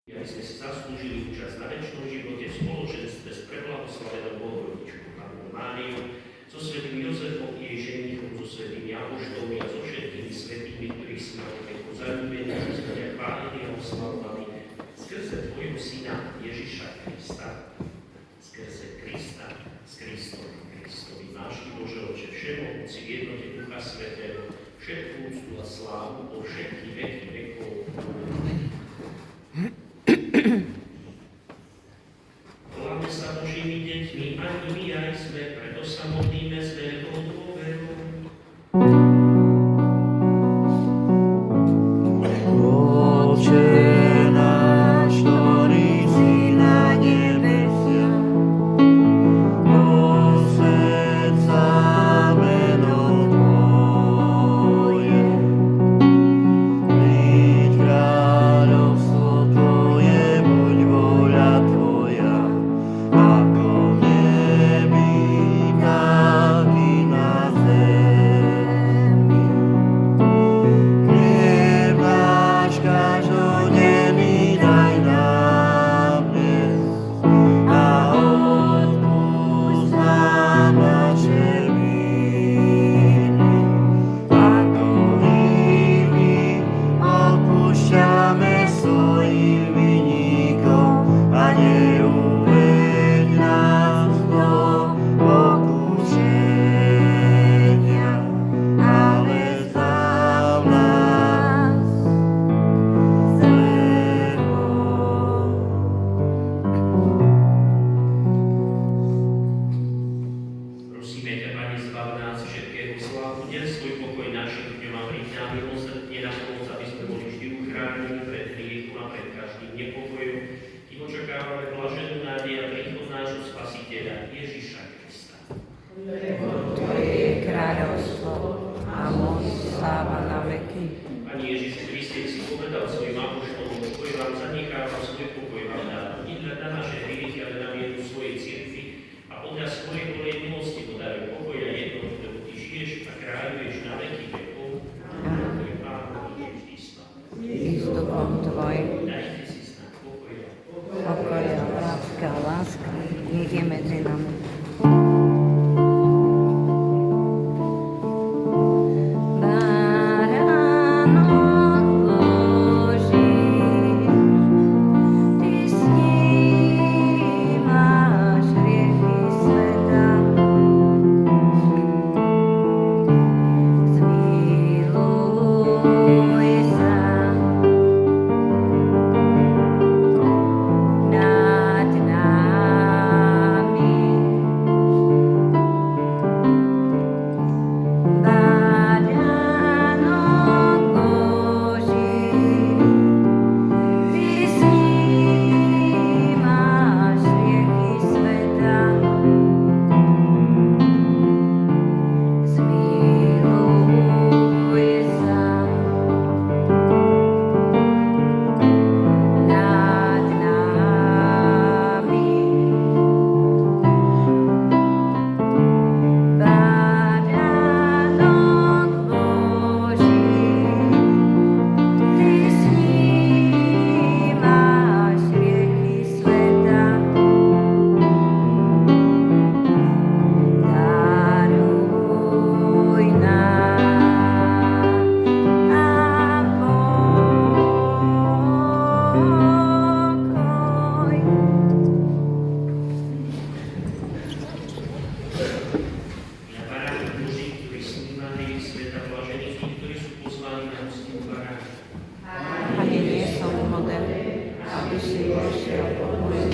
aby sme si zaslúžili účasť na večnom živote v spoločenstve s preblahoslavenou Bohorodičkou Pannou Máriou, so svätým Jozefom i jej ženichom, so svätými apoštolmi a so všetkými svätými, ktorých si máme veku zalúbení, aby sme ťa chválili a oslavovali skrze tvojho Syna Ježiša Krista, skrze Krista, s Kristom, Kristovi. Náš Bože Otče, všemohúci v jednote Ducha Svätého, všetkú úctu a slávu po všetky veky vekov. Voláme sa Božími deťmi, ani my aj sme, preto sa modlíme s veľkou dôverou. Otče náš, ktorý si na nebesiach, posväť sa meno Tvoje, príď kráľovstvo Tvoje, buď vôľa Tvoja, ako v nebi, tak i na zemi. Chlieb náš každodenný daj nám dnes a odpusť nám naše viny, ako i my odpúšťame svojim vinníkom, a neuveď nás do pokušenia, ale zbav nás zlého. Prosíme ťa, Pane, zbav nás všetkého zla, udel svoj pokoj našim ľuďom a príď nám milosrdne na pomoc, aby sme boli vždy uchránení pred hriechom a pred každým nepokojom, kým očakávame blaženú nádej a príchod nášho Spasiteľa Ježiša Krista. Tvoje je kráľovstvo a moc, sláva na veky. Pani Ježiš Kriste, si povedal svojim apoštolom, pokoj vám zanechávam, svoj pokoj vám dávam. Nehľad na naše hriechy, ale na mieru svojej cirkvi a podľa svojej volej milosti podaruj pokoj a jednotu, lebo ty žiješ a kráľuješ na veky vekov. Tvoj Pán je vždy s nami. I s duchom tvojim. Dajte si znak pokoja. Pokoja, láska a láska, nech je medzi nami. Baránok Boží, ty snímaš hriechy sveta. Zmiluj sa nad nami. Baránok Boží, ty snímaš hriechy sveta. Zmiluj sa nad nami. Baránok Boží, ty snímaš hriechy sveta. Daruj nám pokoj. Na Baránok Boží, ktorý sníma hriech sveta, blažení tí, ktorí sú pozvaní na hostinu Baránka. Pane, nie som hoden, aby si vošiel pod moju